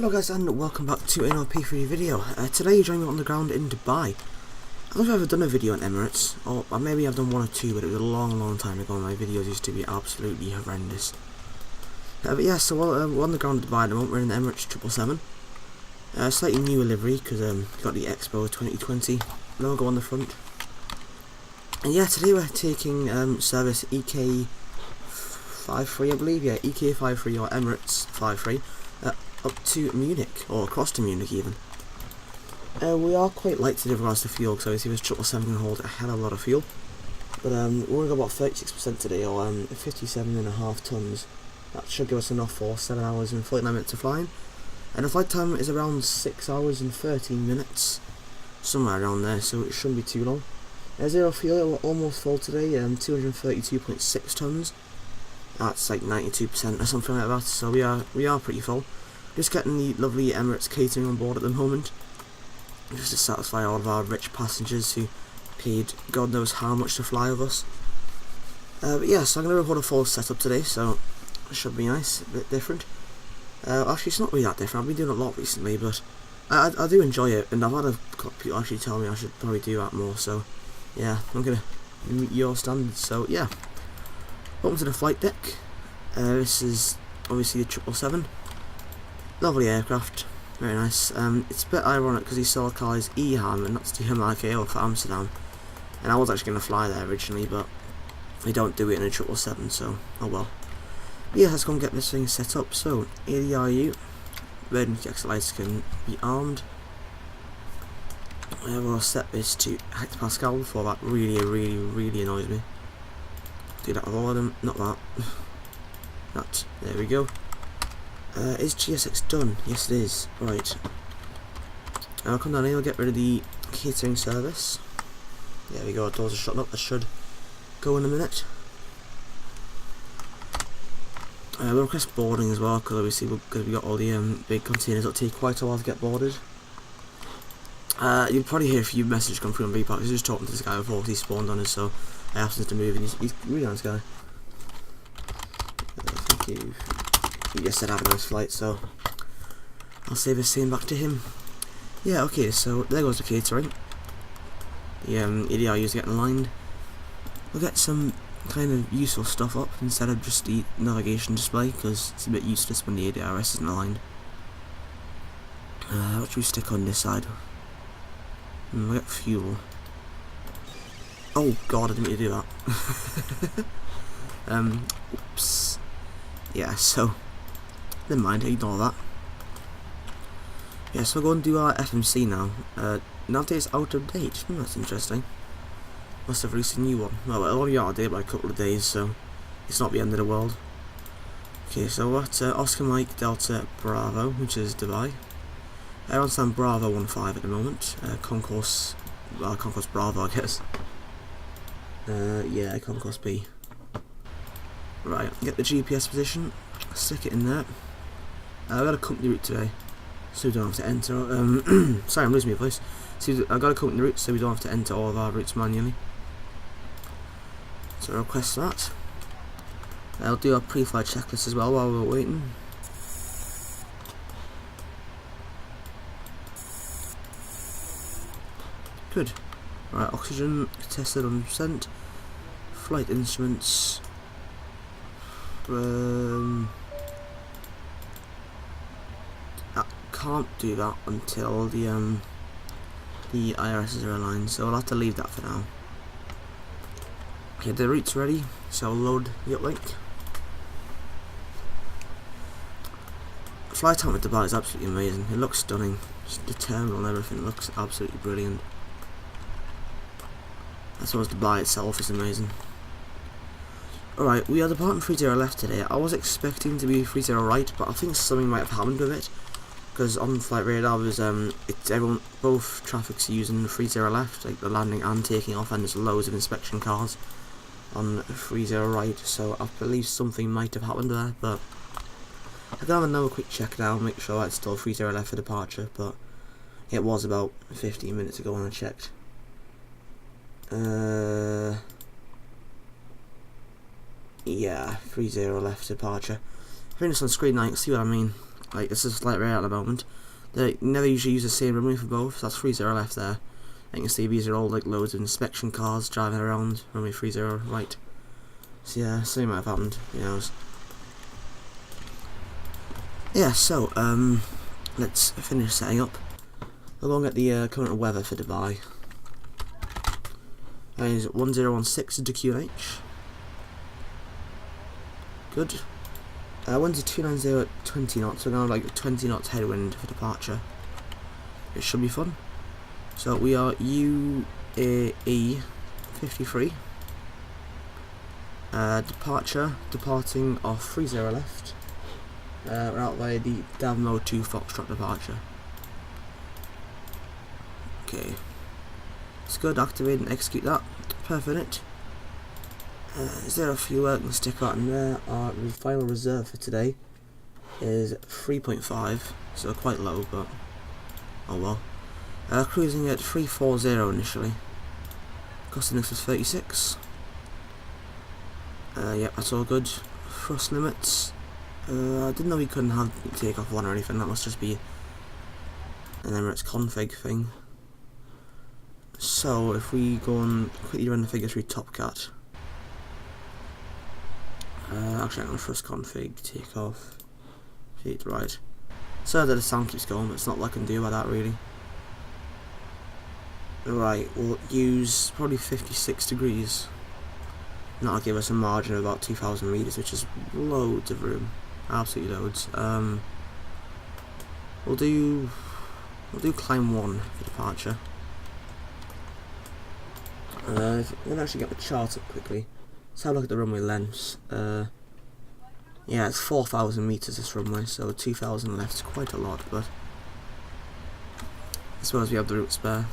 Hello guys and welcome back to another P3D video. Today you're joining me on the ground in Dubai. I don't know if I've ever done a video on Emirates, or maybe I've done one or two, but it was a long time ago and my videos used to be absolutely horrendous. But yeah, so we're on the ground in Dubai at the moment. We're in the Emirates 777. Slightly newer livery because we've got the Expo 2020 logo on the front. And yeah, today we're taking service EK53, I believe, yeah, EK53 or Emirates 53. Up to Munich, or across to Munich even. We are quite light today with regards to fuel, because obviously this 777 can hold a hell of a lot of fuel. But we're only got about 36% today, or 57.5 tons. That should give us enough for 7 hours and 49 minutes of flying. And the flight time is around 6 hours and 13 minutes, somewhere around there, so it shouldn't be too long. Zero fuel, we're almost full today, 232.6 tons. That's like 92% or something like that, so we are pretty full. Just getting the lovely Emirates catering on board at the moment, just to satisfy all of our rich passengers who paid God knows how much to fly with us. But yeah, so I'm going to record a full setup today, so it should be nice, a bit different. Actually, it's not really that different. I've been doing a lot recently, but I do enjoy it, and I've had a couple of people actually tell me I should probably do that more, so yeah, I'm going to meet your standards. So yeah, welcome to the flight deck. This is obviously the 777. Lovely aircraft, very nice. It's a bit ironic because he saw Kai's EHAM and not TMIKO for Amsterdam, and I was actually going to fly there originally, but they don't do it in a 777, so oh well. But yeah, let's go and get this thing set up. So ADRU, emergency exit lights can be armed. We'll set this to hectopascal before that really annoys me. Do that with all of them, not that. That, there we go. Is GSX done? Yes it is. Right. I'll come down here, we'll get rid of the catering service. There we go, doors are shut up, that should go in a minute. We'll request boarding as well, because obviously we've got all the big containers that'll take quite a while to get boarded. You'll probably hear a few messages come through on VPAC. I was just talking to this guy before he spawned on us, so I asked him to move, and he's a really nice guy. Thank you. He just said have a nice flight, so I'll save this scene back to him. Yeah, okay, so there goes the catering. The EDRU is getting aligned. We'll get some kind of useful stuff up instead of just the navigation display, because it's a bit useless when the ADRS isn't aligned. What should we stick on this side? We'll get fuel. Oh god, I didn't mean to do that. Oops. Yeah, so never mind, ignore that. Yeah, so we'll go and do our FMC now. Nowadays out of date. That's interesting. Must have released a new one. Well, it'll only out of date by a couple of days, so it's not the end of the world. Okay, so we're at Oscar Mike Delta Bravo, which is Dubai. We're on stand Bravo 15 at the moment. Concourse Bravo, I guess. Yeah, Concourse B. Right, get the GPS position, stick it in there. I've got a company route today, so we don't have to enter. Sorry, I'm losing my voice. So I've got a company route, so we don't have to enter all of our routes manually. So I'll request that. I'll do our pre-flight checklist as well while we're waiting. Good. Right, oxygen tested 100%. Flight instruments. I can't do that until the IRSs are aligned, so I'll have to leave that for now. Okay, the route's ready, so I'll load the uplink. Flytampa Dubai is absolutely amazing. It looks stunning. Just the terminal and everything looks absolutely brilliant. As well as Dubai itself is amazing. Alright, we are departing 30 left today. I was expecting to be 30 right, but I think something might have happened with it. Because on flight radar was both traffic's using 30 left, like the landing and taking off, and there's loads of inspection cars on 30 right, so I believe something might have happened there, but I'm gonna have another quick check now, make sure it's still 30 left for departure, but it was about 15 minutes ago when I checked. Yeah, 30 left departure. I think it's on screen now, you can see what I mean. Like, this is like right at the moment. They never usually use the same runway for both, so that's 30 left there. And you can see these are all like loads of inspection cars driving around, runway 30 right. So yeah, same might have happened, who knows. Yeah, so, let's finish setting up. We're going to get the current weather for Dubai. That is 1016 to QNH. Good. Winds are 290 at 20 knots, so we're going to have like 20 knots headwind for departure. It should be fun. So we are UAE53. Departing off 30 left. We're out by the Davmo 2 Foxtrot departure. Okay. It's good, activate and execute that. Perfect. Is there a few I can stick out in there? Our final reserve for today is 3.5, so quite low, but oh well. Cruising at 340 initially. Costing us was 36. Yep, that's all good. Thrust limits. I didn't know we couldn't have takeoff one or anything. That must just be an Emirates config thing. So if we go and quickly run the figure through TopCat. Actually, I'm going to thrust config, takeoff, feet right. So that the sound keeps going, but it's not what I can do about that really. Right, we'll use probably 56 degrees. And that'll give us a margin of about 2,000 meters, which is loads of room, absolutely loads. We'll do climb 1 for departure. We'll actually get the chart up quickly. Let's have a look at the runway lengths. Yeah, it's 4,000 meters this runway, so 2,000 left is quite a lot, but I suppose we have the route spare.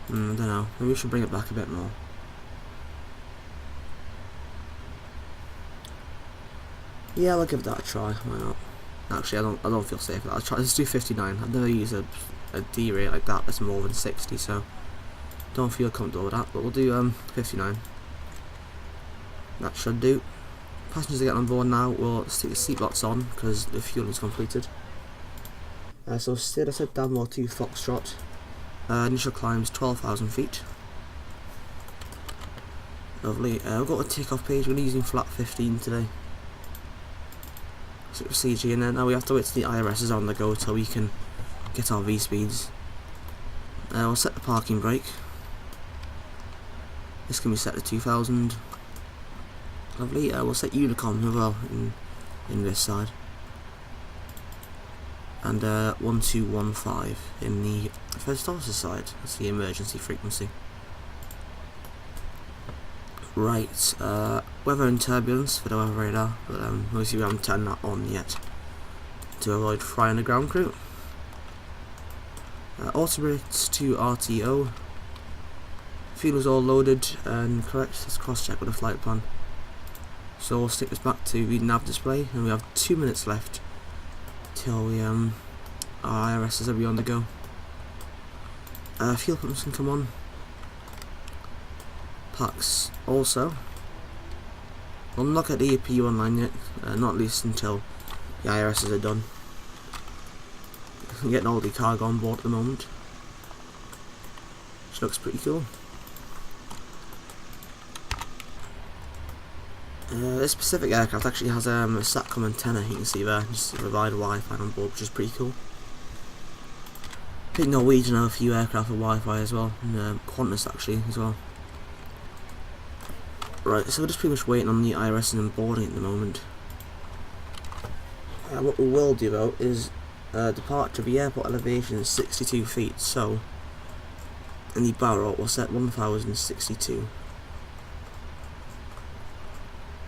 I don't know, maybe we should bring it back a bit more. Yeah, I'll give that a try, why not? Actually, I don't feel safe with that. I'll try, let's do 59. I've never used a D rate like that that's more than 60, so don't feel comfortable with that, but we'll do 59. That should do. Passengers are getting on board now. We'll stick the seatbelts on because the fuel is completed. So status at Davmo 2 Foxtrot. Initial climb is 12,000 feet. Lovely. We've got a takeoff page. We're using flat 15 today. So CG, and then now we have to wait till the IRS is on the go till we can get our V speeds. We'll set the parking brake. This can be set to 2,000. Lovely. We'll set Unicom as well in this side. And 1215 in the First Officer side. That's the emergency frequency. Right, weather and turbulence for the weather radar, but obviously we haven't turned that on yet to avoid frying the ground crew. Autobrates to RTO. Fuel is all loaded and correct. Let's cross check with the flight plan. So we'll stick this back to the nav display, and we have 2 minutes left till we our IRSs will be on the go. Fuel pumps can come on. Packs also. We'll not get the EP online yet, not at least until the IRSs are done. I'm getting all the cargo on board at the moment, which looks pretty cool. This specific aircraft actually has a SATCOM antenna, you can see there, just to provide Wi-Fi on board, which is pretty cool. I think Norwegian have a few aircraft with Wi-Fi as well, and Qantas actually as well. Right, so we're just pretty much waiting on the IRS and boarding at the moment. What we will do though is departure. The airport elevation is 62 feet, so in the barrel we'll set 1062.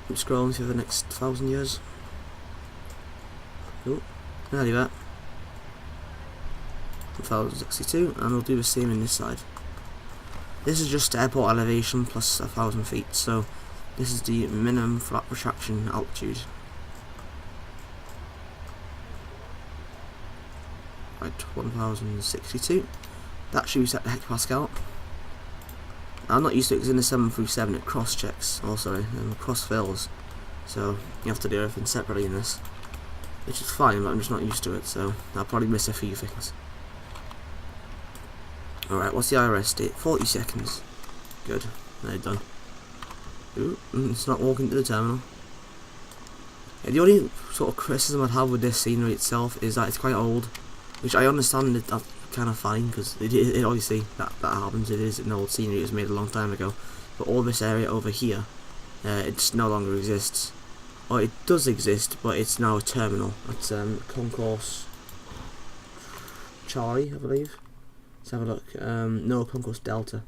Keep scrolling through the next 1,000 years. Cool, nearly that. 1062, and we'll do the same in this side. This is just airport elevation plus 1,000 feet, so this is the minimum flat retraction altitude. Right, 1062. That should be set to hectopascal. I'm not used to it because in the 737 it cross checks, cross fills, so you have to do everything separately in this. which is fine, but I'm just not used to it, so I'll probably miss a few things. Alright, what's the IRS date? 40 seconds. Good. They're done. Ooh, it's not walking to the terminal. Yeah, the only sort of criticism I'd have with this scenery itself is that it's quite old, which I understand that's kind of fine, because it obviously that happens. It is an old scenery. It was made a long time ago, but all this area over here, it no longer exists. Or it does exist, but it's now a terminal. It's Concourse Charlie, I believe. Let's have a look. No, Concourse Delta.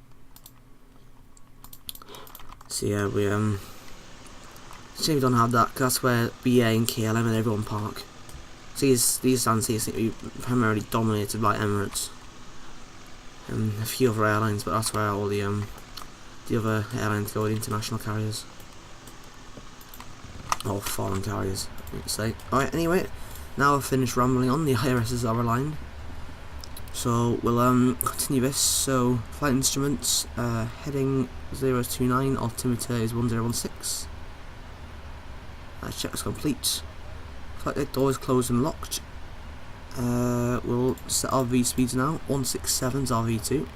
So yeah, we shame we don't have that, 'cause that's where BA and KLM and everyone park. So these stands here seem to be primarily dominated by Emirates and a few other airlines, but that's where all the other airlines go, the international carriers. Or foreign carriers, I need to say. Alright, anyway, now I've finished rambling on, the IRSs are aligned. So we'll continue this. So flight instruments, heading 029, altimeter is 1016. Check is complete. Flight deck door is closed and locked. We'll set our V speeds now. 167 is our V2.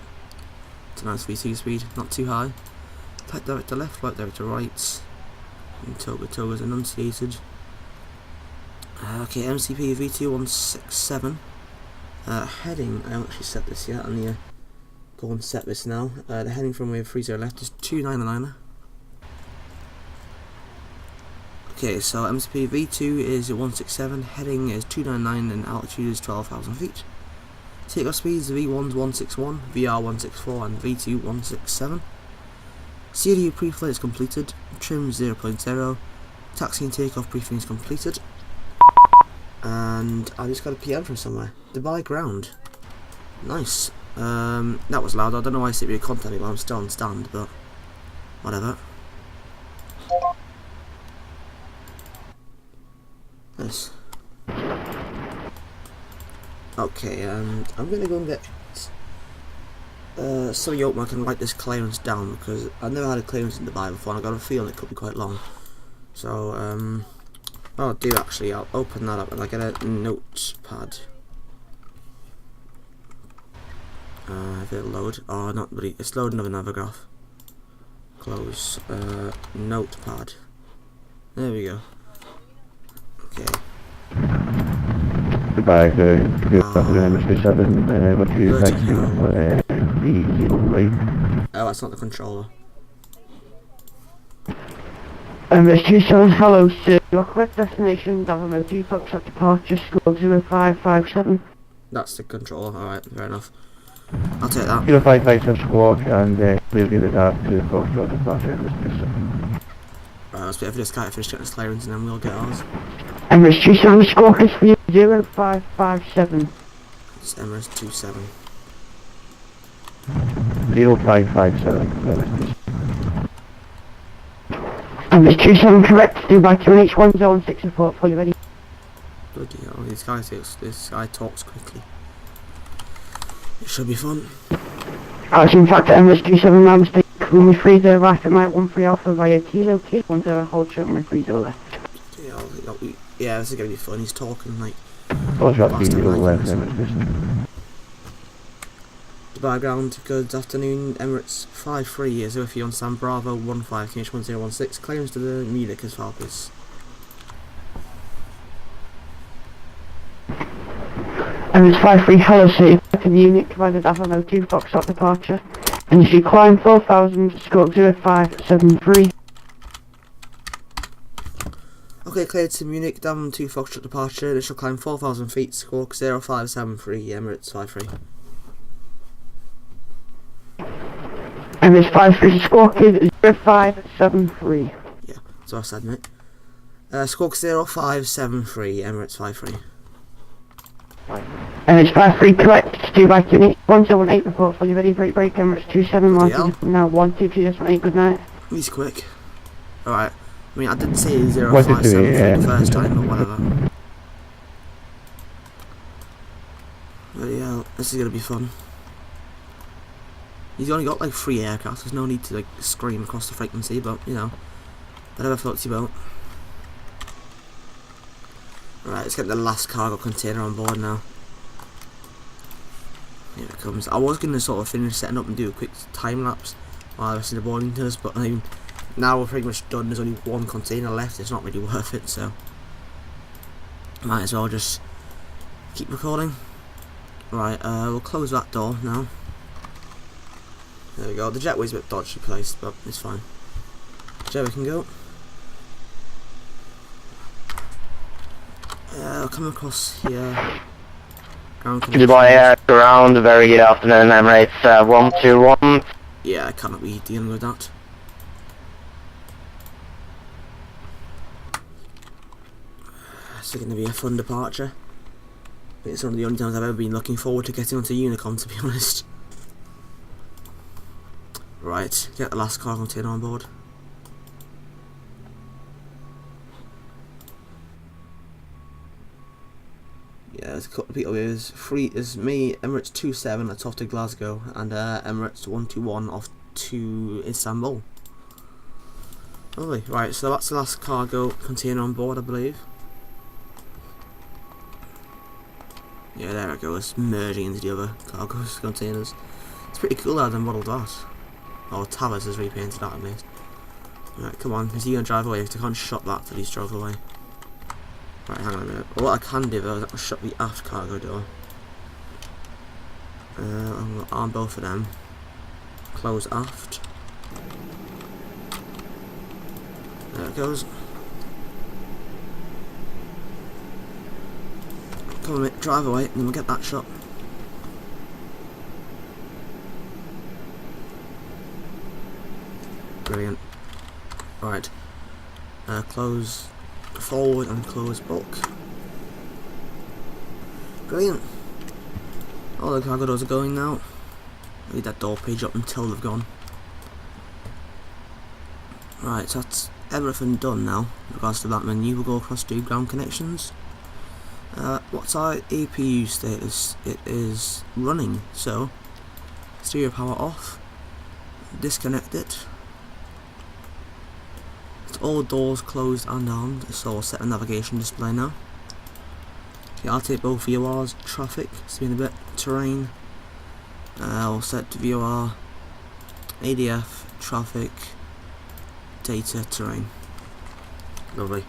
It's a nice V2 speed, not too high. Flight director left, flight director right. And Toga is enunciated. Okay, MCP V2 167. Heading, I haven't actually set this yet. I need to go and set this now. The heading from wave 30 left is 299er. Okay, so MCP V2 is 167, heading is 299 and altitude is 12,000 feet. Takeoff speeds V1's 161, VR 164 and V2 167. CDU pre-flight is completed, trim 0.0, taxi and takeoff briefing is completed. And I just got a PM from somewhere. Dubai ground. Nice. That was loud. I don't know why I sit with content while I'm still on stand, but whatever. Nice. Okay, I'm gonna go and get somebody open. I can write this clearance down, because I've never had a clearance in Dubai before and I got a feeling it could be quite long. So what I'll do actually, I'll open that up and I'll get a notepad. If it'll load. Oh, not really. It's loading of another graph. Close. Notepad. There we go. Okay. Goodbye, Mr. 7, what do you like to Oh, that's not the controller. Mr. 7, hello sir, your correct destination, Government Depot, at departure, score 0557. That's the controller, alright, fair enough. I'll take that. 0557 squawk, and we'll give it out to the Foxtrot departure, Mr. 7. Right, let's wait for this guy to finish getting his clearance and then we'll get ours. Emirates 27 squawk is for you, 0557. It's Emirates 27. 0557. Emirates 27 correct, Dubai-Munich 106 report, fully ready. Bloody hell, this guy talks quickly. It should be fun. It's in fact Emirates 27 now mistake, runway 30 right at my 13 Alpha via Kilo, Kilo 10 hold short, runway 30 left. Yeah, this is gonna be fun. He's talking like. Dubai ground, good afternoon. Emirates 53 is with you on stand. Bravo 15 KH1016. Clearance to the Munich as far, please. Emirates 53, hello city, back to Munich, provided Avamo 2 Foxtrot departure. And you should climb 4000, stroke 0573. Okay, cleared to Munich, down 2 Foxtrot departure, initial climb 4,000 feet, squawk 0573, Emirates 53. Emirates 53, squawk is 0573. Yeah, so I said, mate. Squawk 0573, Emirates 53. Emirates 53, correct, Dubai-Munich 178 report, fully ready, break, Emirates 27, marking now 122.8, good night. He's quick. Alright. I mean, I didn't say 0573 the first time, but whatever. But yeah, this is gonna be fun. He's only got like 3 aircraft, there's no need to like scream across the frequency, but you know, whatever floats your boat. Right, let's get the last cargo container on board now. Here it comes. I was going to sort of finish setting up and do a quick time lapse while the rest of the boarding does, but now we're pretty much done. There's only one container left. It's not really worth it, so might as well just keep recording. Right, we'll close that door now. There we go. The jetway's a bit dodgy placed, but it's fine. Jetway can go. I'll come across here. Dubai ground, very good afternoon, Emirates 121. Yeah, I cannot be dealing with that. It's going to be a fun departure. It's one of the only times I've ever been looking forward to getting onto Unicom, to be honest. Right, get the last cargo container on board. Yeah, there's a couple of people here. There's me, Emirates 27 that's off to Glasgow, and Emirates 121 off to Istanbul. Lovely. Right, so that's the last cargo container on board, I believe. Yeah, there it goes, merging into the other cargo containers. It's pretty cool how they modelled that. Or Towers has repainted that at least. Right, come on, is he going to drive away? Because I can't shut that till he's drove away. Right, hang on a minute. Well, what I can do though is I can shut the aft cargo door. I'm going to arm both of them. Close aft. There it goes. Come on, mate, drive away, and then we'll get that shot. Brilliant. Right. Close forward and close bulk. Brilliant. All the cargo doors are going now. Leave that door page up until they've gone. Right, so that's everything done now. In regards to that menu, we'll go across to ground connections. What's our APU status? It is running, so stereo power off, disconnect it. It's all doors closed and armed, so I'll set a navigation display now. Okay, I'll take both VORs, traffic, speed a bit, terrain. I'll set VOR, ADF, traffic, data, terrain. Lovely.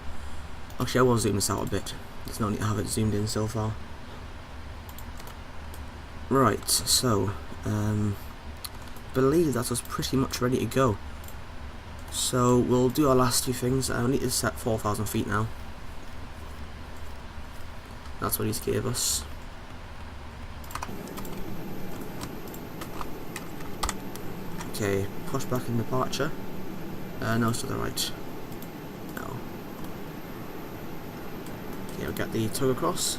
Actually, I will zoom this out a bit. There's no need to have it zoomed in so far. Right, so believe that was pretty much ready to go. So we'll do our last two things. I need to set 4,000 feet now. That's what he's gave us. Okay, push back in departure. Nose to the right. No. Okay, I'll get the tug across.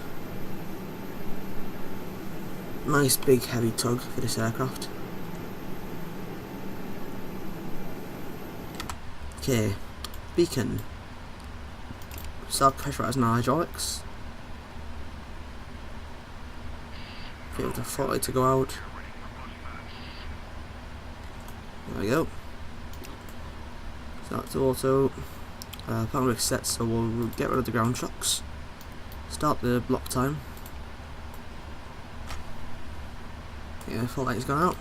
Nice big heavy tug for this aircraft. Okay, beacon. Start pressurising our hydraulics. Okay, with the throttle to go out. There we go. Start to auto. Power rig set, so we'll get rid of the ground trucks. Start the block time. Yeah, fault light has gone out.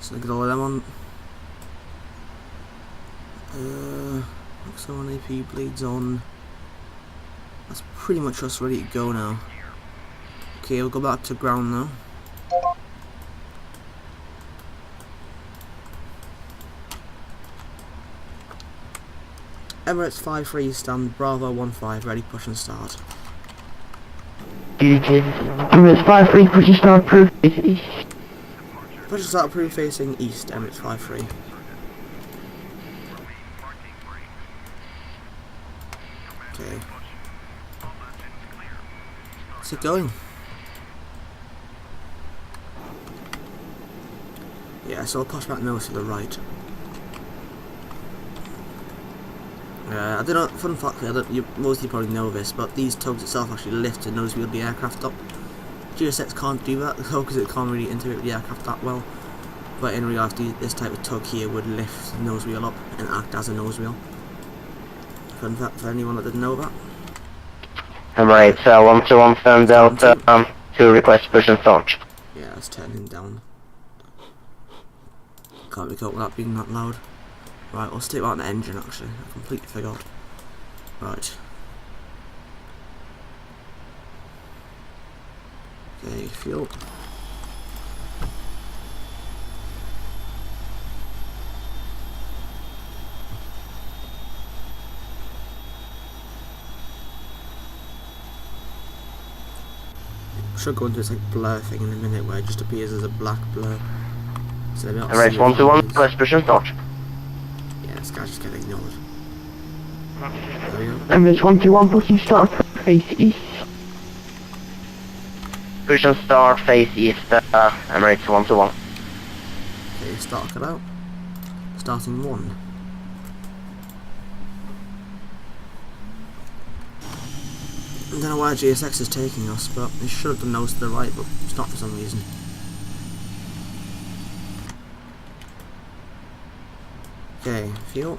So get all of them on. Looks on, AP bleeds on. That's pretty much us ready to go now. Okay, we'll go back to ground now. Emirates 5-3 stand Bravo 1-5 ready, push and start. Emirates 5-3 push and start approved facing east. Push and start approved facing east, Emirates 5-3. Okay. Let's get going. Yeah, so I'll push back nose to the right. I don't know, fun fact, most of you probably know this, but these tugs itself actually lift and nose wheel the aircraft up. GSX can't do that though, because it can't really integrate with the aircraft that well. But in reality, this type of tug here would lift the nose wheel up and act as a nose wheel. Fun fact for anyone that didn't know that. Emirates 121 firm Delta to request push and start. Yeah, let's turn him down. Can't be caught without being that loud. Right, we'll stick out the engine actually. I completely forgot. Right. Okay, fuel. Should go into this like blur thing in a minute where it just appears as a black blur. So Emirates 121 request push and start. Yeah, this guy just getting ignored. There we go. Emirates 121 push and start face east. Push and start face east, Emirates 121. Okay, start cut out. Starting 1. I don't know where GSX is taking us, but it should have done nose to the right, but it's not for some reason. Okay, fuel.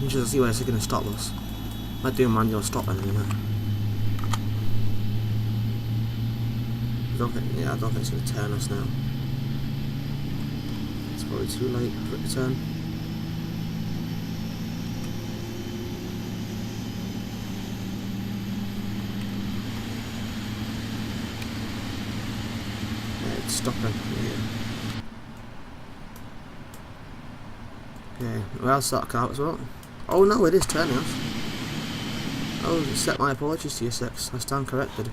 We should see where it's going to stop us. Might do a manual stop in a minute. I don't think it's going to turn us now. It's probably too late for it to turn. Yeah, it's stopping. Yeah. Okay, well, start out as well. Oh no, it is turning us. Oh, set my apologies to you, 6. I stand corrected.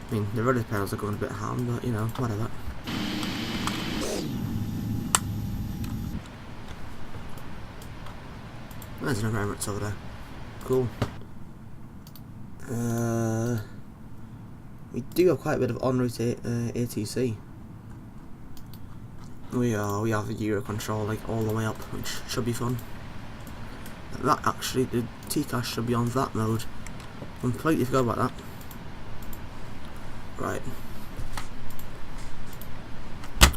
I mean, the rudder pedals are going a bit ham, but you know, whatever. There's another Emirates over there. Cool. We do have quite a bit of en route ATC. We have a Euro control like all the way up, which should be fun. That actually, the T-Cash should be on that mode. Completely forgot about that. Right.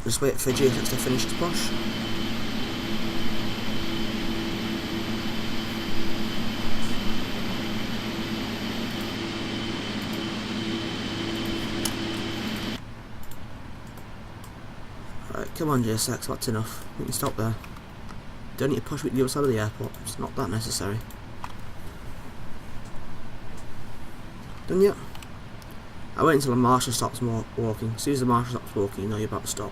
Just wait for GSX to finish its push. Right, come on GSX, that's enough. We can stop there. Don't need to push me to the other side of the airport, it's not that necessary. Done yet? I wait until the marshal stops walking. As soon as the marshal stops walking, you know you're about to stop.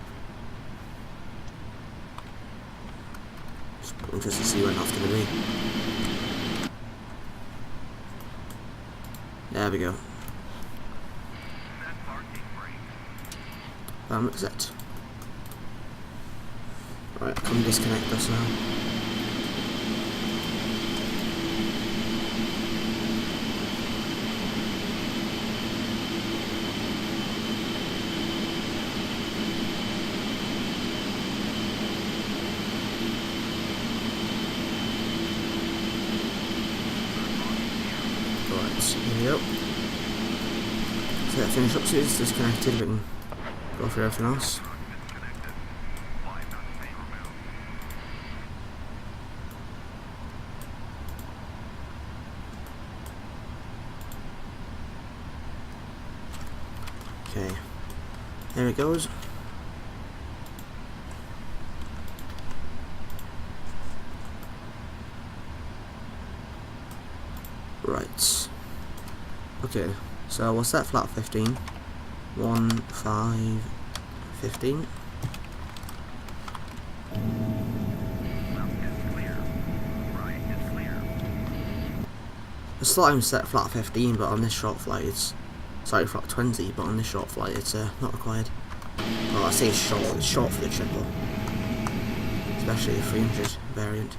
Just interested to see when that's going to be. There we go. That's it. Right, come disconnect us now. Here we go. So that finish up, so it's disconnected, we can go for everything else. Okay, there it goes. Right. Okay, so what's that? Flat 15. 1, 5, 15. The slot I'm set flat 15, but on this short flight it's flat 20, but on this short flight it's not required. Well, I say short, it's short for the triple, especially the 300 variant.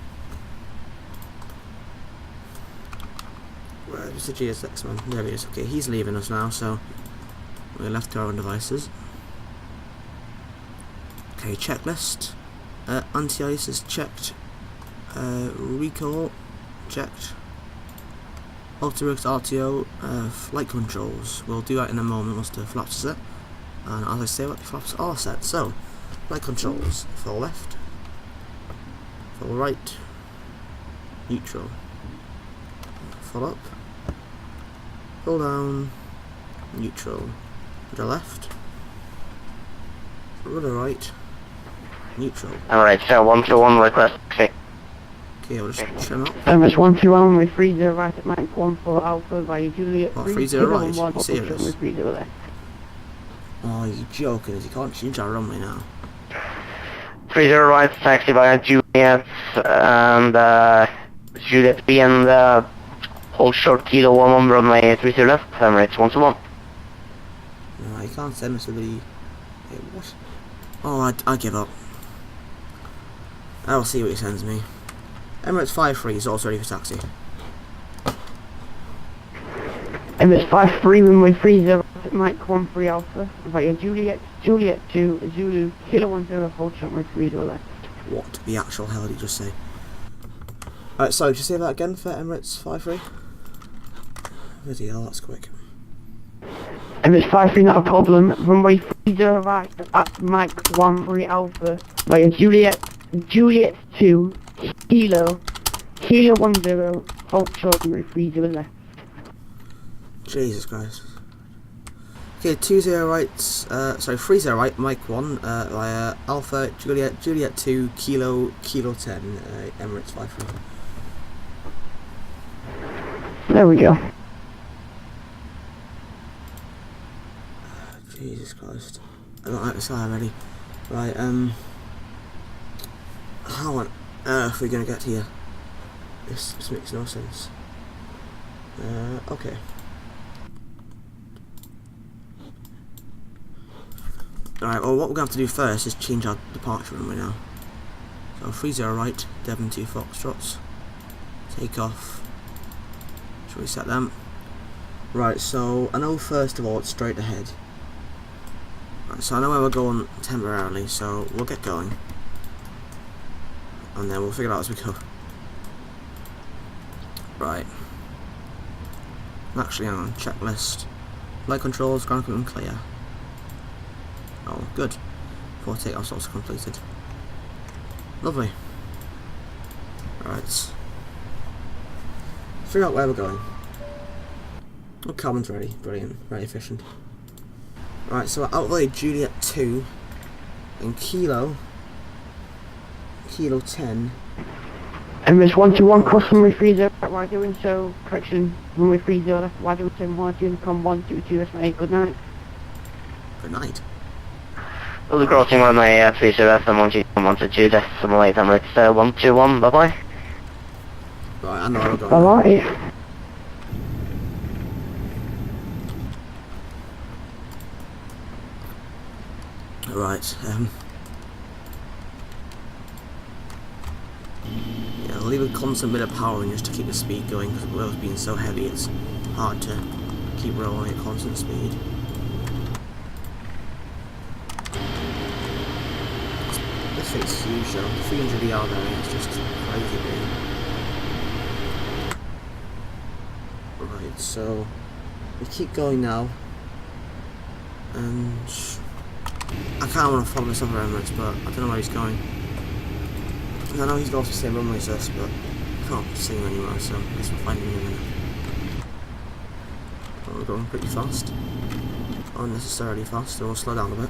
Where's the GSX man? There he is. Okay, he's leaving us now, so we're left to our own devices. Okay, checklist. Anti-ice is checked. Recall checked. AutoWorks RTO. Flight controls. We'll do that in a moment once the flaps are set. And as I say, what the flaps are set. So, flight controls, full left, full right, neutral, full up, full down, neutral, rudder left, rudder right, neutral. Alright, so 121 request. Okay. Okay, I'll just trim up. Emirates 121 with 30 right at Mike 1 for Alpha via Juliet. Oh, 3 30 right? You serious? with 30 left. Oh, you joking, as you can't change our runway now. 30 right, taxi via Juliet, and Juliet B and hold short kilo 11 runway 30 left, Emirates 121. No, you can't send us to the... Wait, what? Oh, I give up. I'll see what he sends me. Emirates 53 is also ready for taxi. Emirates 53 runway 30 right at Mike 1 for Alpha via Juliet 2 Zulu Kilo 10 hold short with 30 left. What the actual hell did he just say? Alright, so did you say that again for Emirates 53? Bloody hell, that's quick. Emirates 53 not a problem. Runway 30 right at Mike 1 for Alpha via Juliet 2 Kilo 10 hold short with 30 left. Jesus Christ. Okay, 20 right, sorry, 30 right, Mike 1, via Alpha, Juliet 2, Kilo 10, Emirates 53. There we go. Jesus Christ. I don't like this guy already. Right, how on earth are we gonna get here? This makes no sense. Okay. Alright, well what we're going to have to do first is change our departure runway now. So 30 right, Devon 2 Foxtrots. Take off. Shall we set them? Right, so I know first of all it's straight ahead. Right, so I know where we're going temporarily, so we'll get going. And then we'll figure it out as we go. Right. Actually, hang on, checklist. Flight controls, ground equipment clear. Oh, good. 4 takeoffs also completed. Lovely. Right. Figure out where we're going. Oh, cabin's ready. Brilliant. Very efficient. Right, so we're out of Juliet 2 and Kilo 10. Emirates 121 cross runway 30 while doing so, correction, runway 30 left while doing so, margin, com 122, that's my good night. Good night. We'll be crossing runway 30 left and 122, decimal 8, Emirates 121, bye bye. Right, I know where we're going. Alright. Right, yeah, I'll leave a constant bit of power in just to keep the speed going, because the wheels being so heavy it's hard to keep rolling at constant speed. This thing's huge though, 300 ER there, it's just crazy big. Right, so we keep going now, and I kind of want to follow this other Emirates, but I don't know where he's going. I know he's got the same runway as us, but I can't see him anywhere, so I guess we'll find him in a minute. But we're going pretty fast. Unnecessarily fast, so we'll slow down a bit.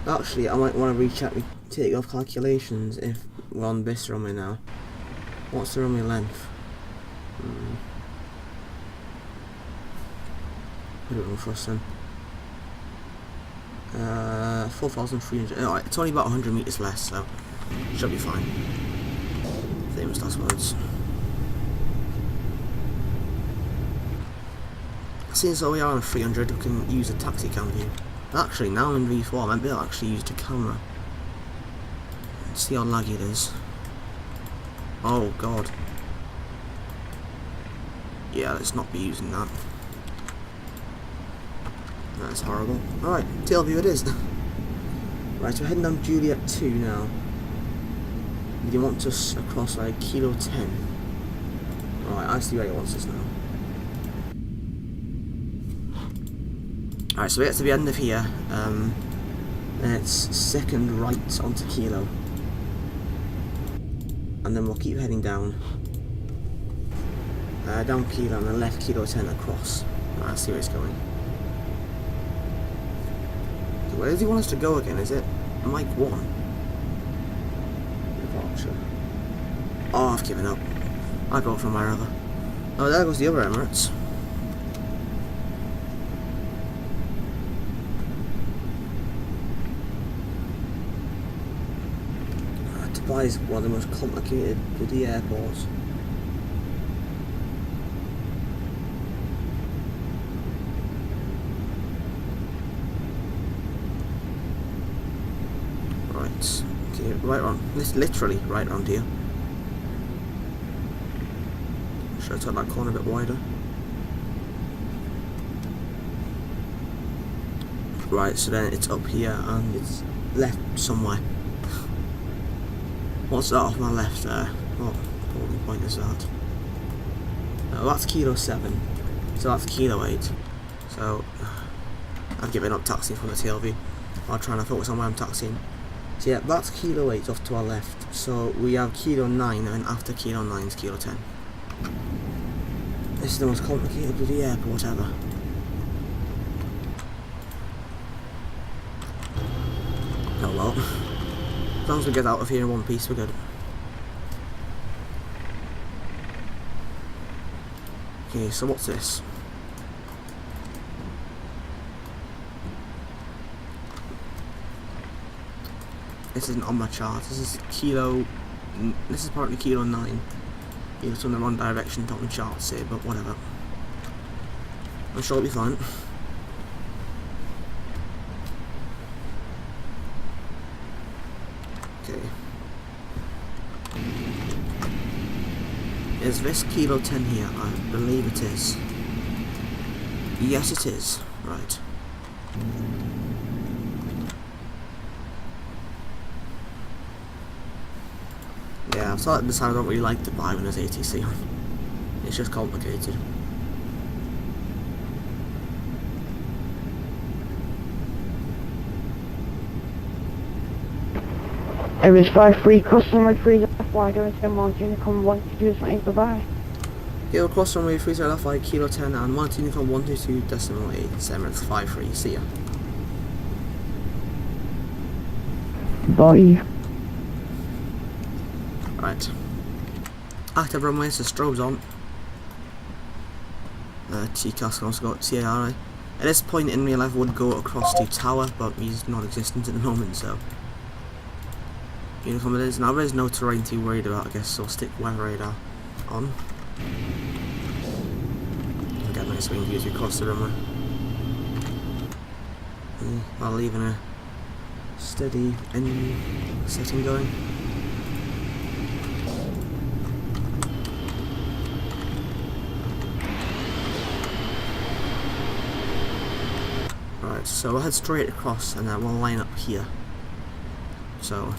Actually, I might want to recheck my takeoff calculations if we're on this runway now. What's the runway length? Put it on first then. 4,300. Oh, it's only about 100 meters less, so should be fine. Famous last words. Since we are on a 300, we can use a taxi cam view. Actually, now I'm in V4, I might be able to actually use the camera. Let's see how laggy it is. Oh god. Yeah, let's not be using that. That's horrible. Alright, tail view it is. Right, so we're heading down Juliet 2 now. he want us across like kilo 10? Alright, I see where he wants us now. Alright, so we get to the end of here, and it's second right onto kilo. And then we'll keep heading down. Down kilo and then left kilo 10 across. Right, I see where it's going. Where does he want us to go again? Is it Mike 1? Departure. Oh, I've given up. I go from wherever. Oh, there goes the other Emirates. Dubai is one of the most complicated bloody airports. Right, okay, right on. This literally right round here. Should I turn that corner a bit wider? Right, so then it's up here and it's left somewhere. What's that off my left there? What point is that? Oh, that's kilo 7. So that's kilo 8. So I've given up taxiing from the TLV. I'm trying to focus on where I'm taxiing. So yeah, that's kilo 8 off to our left. So we have kilo 9 and after kilo 9 is kilo 10. This is the most complicated bloody airport ever. Oh well. As long as we get out of here in one piece, we're good. Okay, so what's this? This isn't on my chart. This is kilo. This is apparently kilo 9. It's in the wrong direction, don't the chart say, but whatever. I'm sure it'll be fine. Okay. Is this kilo 10 here? I believe it is. Yes, it is. Right. Yeah, I've started to decide I don't really like Dubai when there's ATC on. It's just complicated. Emirates 53, crossing runway 3 left wide, OSM1 Unicorn 122, bye-bye. Kilo cross runway 30 left wide, kilo 10 and 1 Unicorn 122.8, it's Emirates 53, see ya. Bye. Right. Active runway, so strobes on. TCAS can also go TARI. At this point in real life would go across to tower, but he's not existent at the moment, so uniform it is. Now there's no terrain to be worried about, I guess, so stick weather radar on. Get nice wing views across the runway. While leaving a steady engine setting going. Right, so we'll head straight across and then we'll line up here. So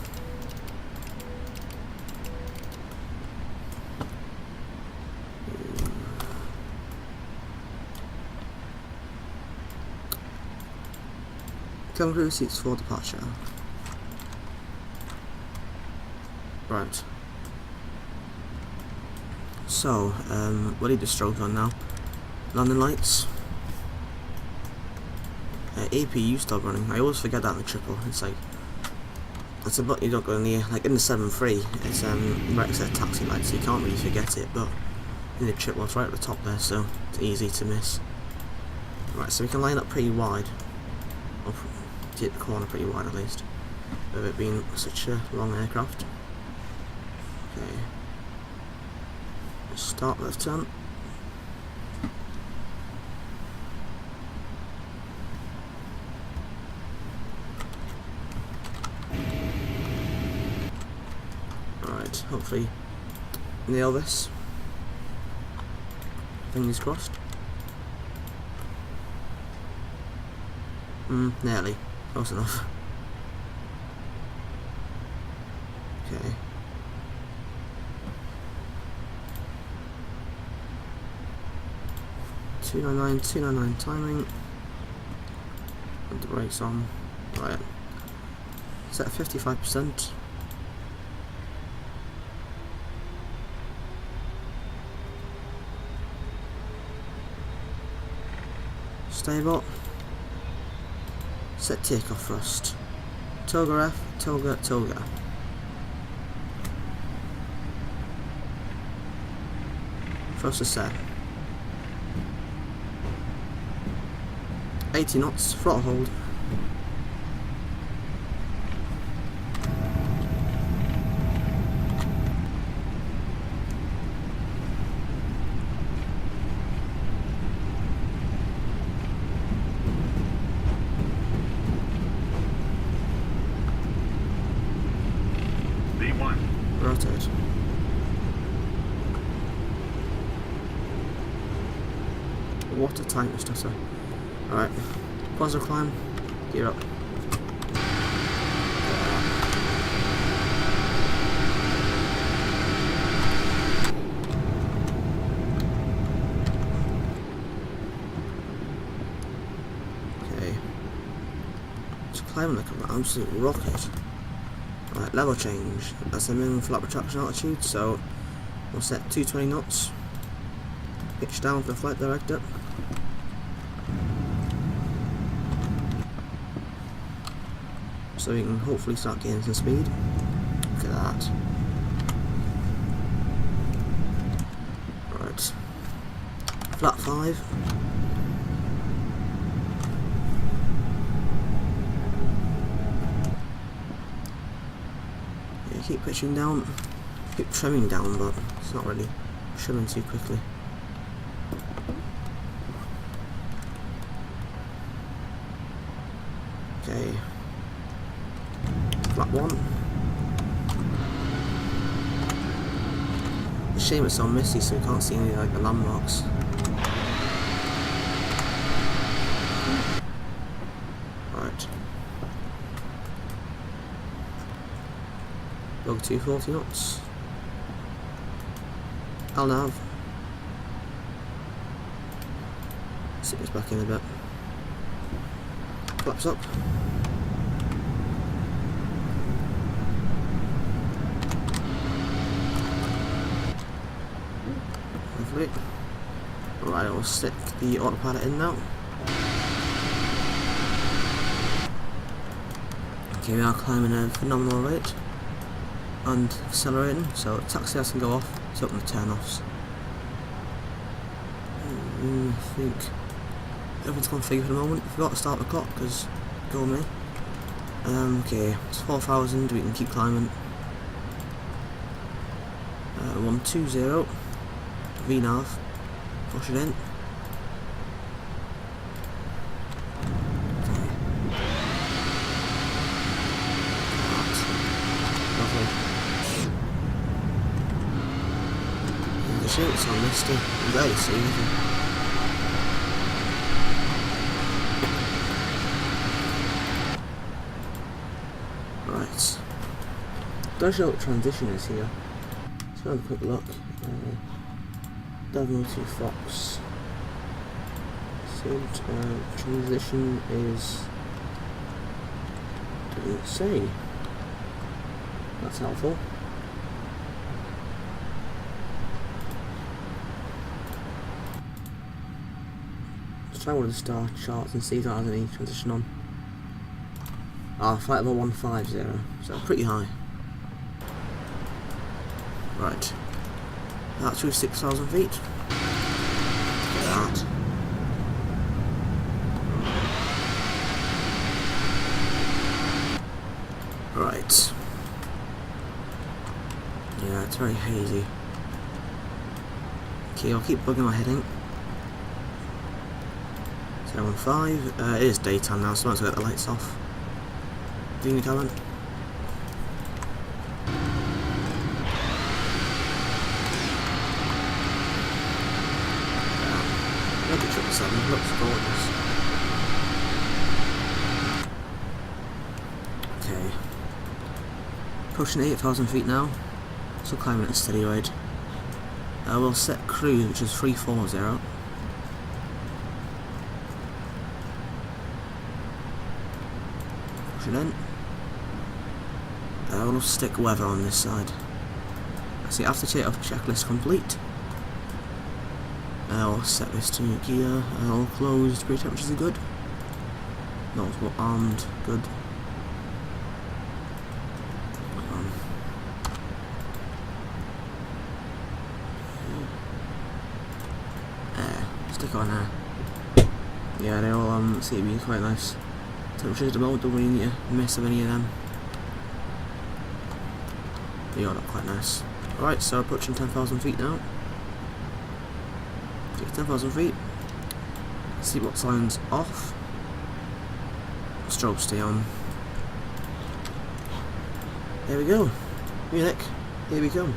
come through seats for departure. Right. So, we'll leave the strobes on now. Landing lights. APU stop running. I always forget that in the triple. It's like, it's a button you don't go in the air. Like in the 7.3, it's right set taxi lights, so you can't really forget it. But in the triple, it's right at the top there, so it's easy to miss. Right, so we can line up pretty wide. Or hit the corner pretty wide at least, with it being such a long aircraft. Okay. Start left turn. Right, hopefully nail this. Fingers crossed. Nearly. Close enough. Okay. 299, 299 timing. And the brakes on. Right. Set at 55%. Stable. Set takeoff thrust. Toga F, Toga, Toga. Thrust is set. 80 knots, throttle hold. Rotate. What a tightness stutter. Alright, positive climb, gear up. Okay. Just climbing like an absolute rocket. Right, level change. That's the minimum flat retraction altitude, so we'll set 220 knots. Pitch down for the flight director. So we can hopefully start gaining some speed. Look at that. Right. Flat 5. Yeah, keep pitching down. Keep trimming down, but it's not really trimming too quickly. Okay. Flat 1. It's a shame it's so misty, so we can't see any like the landmarks. Right. Log 240 knots. LNAV. Sit this back in a bit. Flaps up. Lovely. Right, I'll stick the autopilot in now. Okay, we are climbing a phenomenal rate and accelerating, so taxi has to go off, it's open the turn-offs. I think everything's configured for the moment. Forgot to start the clock because go me. Okay, it's 4,000, we can keep climbing. 120 VNAV, push it in. Okay. Lovely. The shapes on this stuff, you barely see anything. Right. Don't show what transition is here. Let's have a quick look. W2 Fox. So transition is, doesn't say. That's helpful. Let's try one of the star charts and see if that has any transition on. Ah, flight level 150, so pretty high. Right. That's through 6,000 feet. Look at that. Right. Yeah, it's very hazy. Okay, I'll keep bugging my heading. 015. It is daytime now, so I might as well get the lights off. Green cabin. Look at 777, looks gorgeous. Okay. Pushing 8,000 feet now, still climbing at a steady rate. We'll set cruise, which is 340. push it in. We'll stick weather on this side. See, after checklist complete. I'll set this to gear. All closed. Brake temperatures are good. Multiple armed. Good. Stick on there. Yeah, they all seem to be quite nice. Temperatures at the moment, don't really need to mess with any of them. They all look quite nice. Alright, so approaching 10,000 feet now. 10,000 feet. See what signs off. Strobe stay on. There we go. Munich, here we come.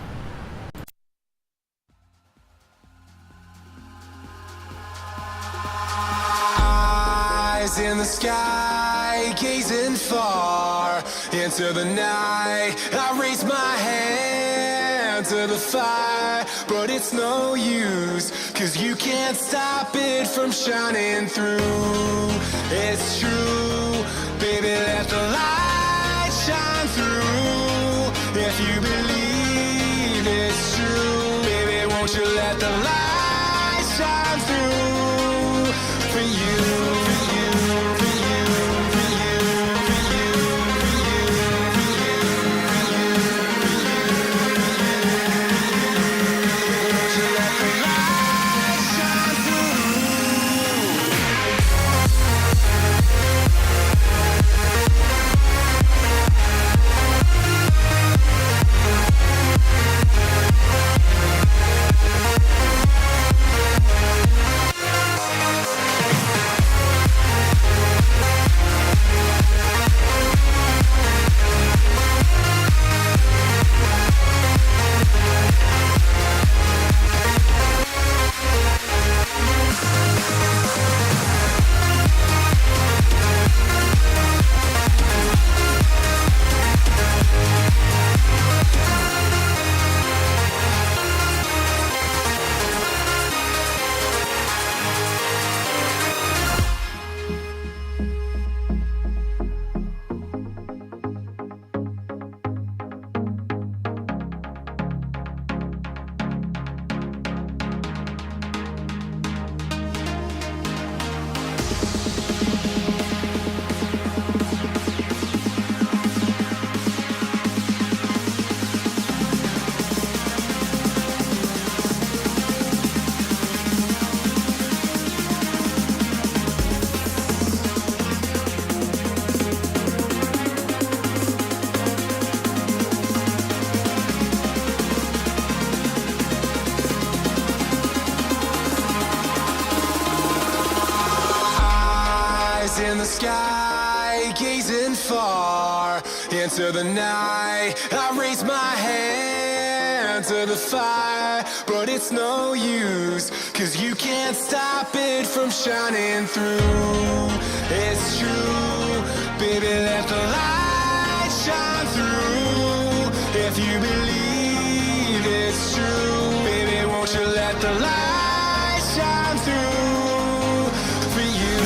Eyes in the sky, gazing far into the night. I raise my hand to the fire, but it's no use, 'cause you can't stop it from shining through. It's true, baby, let the light shine through. If you believe it's true, baby, won't you let the light shine through for you. In the sky, gazing far into the night. I raise my hand to the fire, but it's no use, 'cause you can't stop it from shining through. It's true, baby, let the light shine through. If you believe it's true, baby, won't you let the light shine through for you.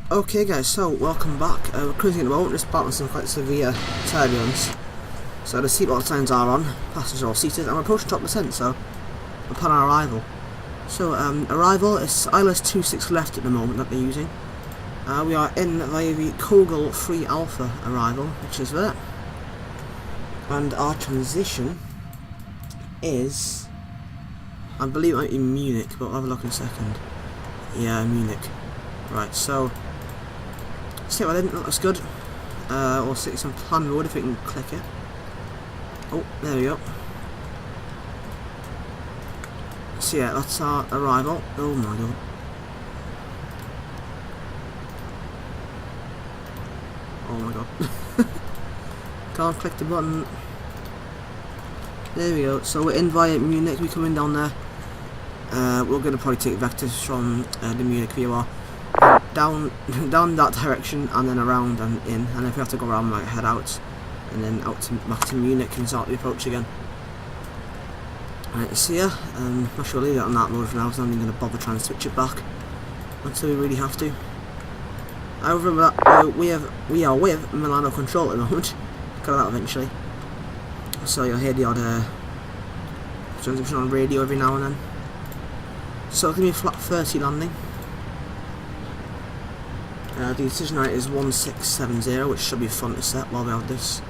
Okay guys, so welcome back. We're cruising at the moment, just battling some quite severe turbulence. So the seatbelt signs are on, passengers are all seated, and we're approaching top descent, so upon our arrival. So arrival is ILS 26 left at the moment that they're using. We are in via the Kogel 3 Alpha arrival, which is there. And our transition is, I believe it might be Munich, but I'll have a look in a second. Yeah, Munich. Right, so see what I didn't, that looks good. We'll see some plan road if we can click it. Oh, there we go. So yeah, that's our arrival. Oh my god. Oh my god. Can't click the button. There we go. So we're in via Munich. We're coming down there. We're going to probably take vectors from the Munich VOR down that direction and then around and in. And if we have to go around, we might head out and then out to, back to Munich and start the approach again. Right, so yeah, I shall leave it on that mode for now, so I'm not going to bother trying to switch it back until we really have to. However, we are with Milano Control at the moment. Got that eventually. So you'll hear the odd transmission on radio every now and then. So it's going to be a flat 30 landing. The decision rate is 1670, which should be fun to set while we have this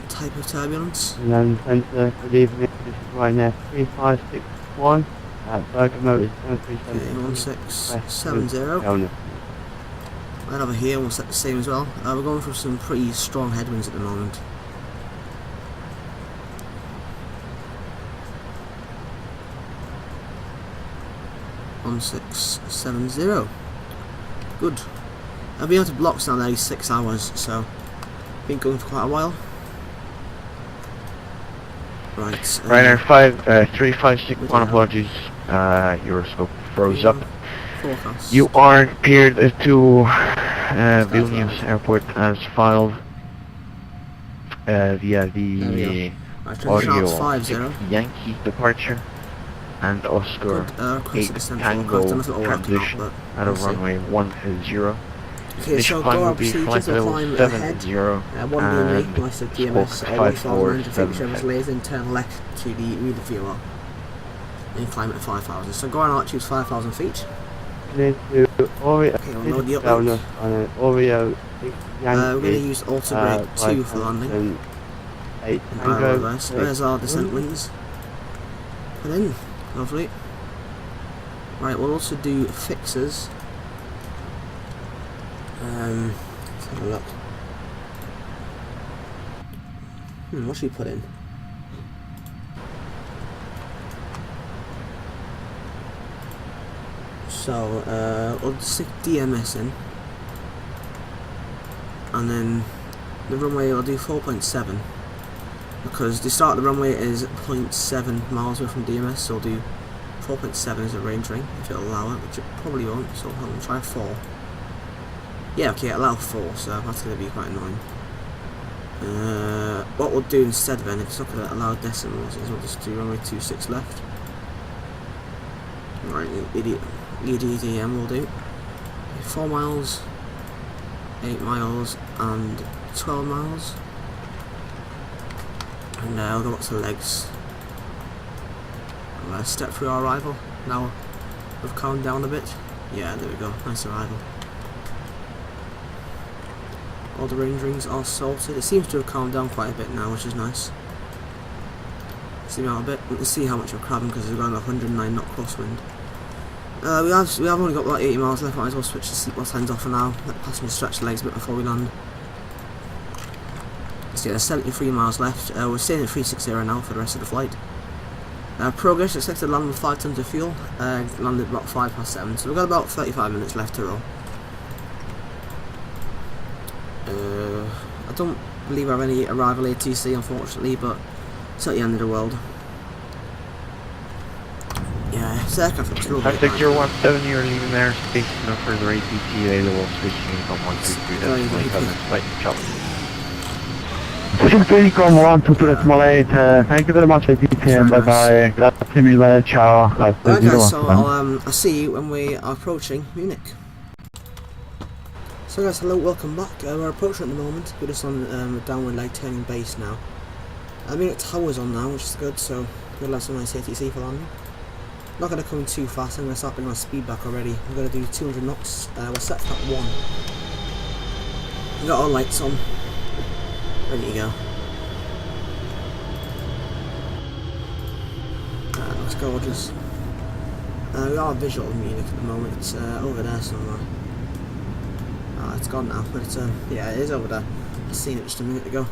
type of turbulence. And then centre, good evening, this is Ryanair 3561 at Bergamo is 737. 1670. Right over here, we'll set the same as well. We're going through some pretty strong headwinds at the moment. On 670. Good. I've been able to blocks now nearly 6 hours, so been going for quite a while. Right. Ryanair 3561, apologies. Your scope froze up. Forecast. You are cleared to Vilnius Airport as filed via the audio 50. Yankee departure and Oscar 8 Tango transition out of runway 10. Okay, This so climb go will up be procedures, flight we'll level climb ahead. 70 One and DMA, nice of DMS, Squawk 1,900 feet, whichever is 5475. laser, and turn left to the reader VOR. And climb at 5,000. So go on altitude 5,000 feet. Clear to Oreo, Okay, we'll load the uplink. on an Oreo 6 We're going to Yankee, use auto brake 2 for landing. 8 And Tango, reverse. There's our descent wings. Put in. Lovely. Right, we'll also do fixes. Let's have a look. What should we put in? So, we'll stick DMS in. And then the runway will do 4.7. Because the start of the runway is 0.7 miles away from DMS, so we'll do 4.7 as a range ring, if it'll allow it, which it probably won't, so I'll try 4. Yeah, okay, allow 4, so that's going to be quite annoying. What we'll do instead then, if it's not going to allow decimals, is we'll just do runway 26 left. Right, EDM will do. 4 miles, 8 miles, and 12 miles. And I'll go back to legs. Step through our arrival. Now we've calmed down a bit. Yeah, there we go. Nice arrival. All the range rings are sorted. It seems to have calmed down quite a bit now, which is nice. Zoom out a bit. Let's see how much we're crabbing because we've got 109 knot crosswind. We have only got about 80 miles left. Might as well switch the seatbelt signs off for now. Let the passenger stretch the legs a bit before we land. So yeah, there's 73 miles left. We're staying at 360 now for the rest of the flight. Progress expected to land with 5 tons of fuel. Landed about 7:05, so we've got about 35 minutes left to roll. I don't believe I have any arrival ATC, unfortunately, but it's not the end of the world. Yeah, it's aircraft looks a little bit. Arctic 017, you're leaving there. Space no further ATC available. Switching from 123 to 27 flight chop. Film 1 to Malate, thank you very much ATC, bye bye, grazie mille, ciao. Right guys, so I'll see you when we are approaching Munich. So guys, hello, welcome back. We're approaching at the moment. We're just on a downward leg turning base now. I mean, tower's on now, which is good, so we'll have some nice ATC for landing. Not going to come in too fast, I'm going to start bringing our speed back already. We're going to do 200 knots. We're set at 1. We've got our lights on. Ready to go. Looks gorgeous. We are visual in Munich at the moment. It's over there somewhere. It's gone now, but it's yeah, it is over there. I seen it just a minute ago.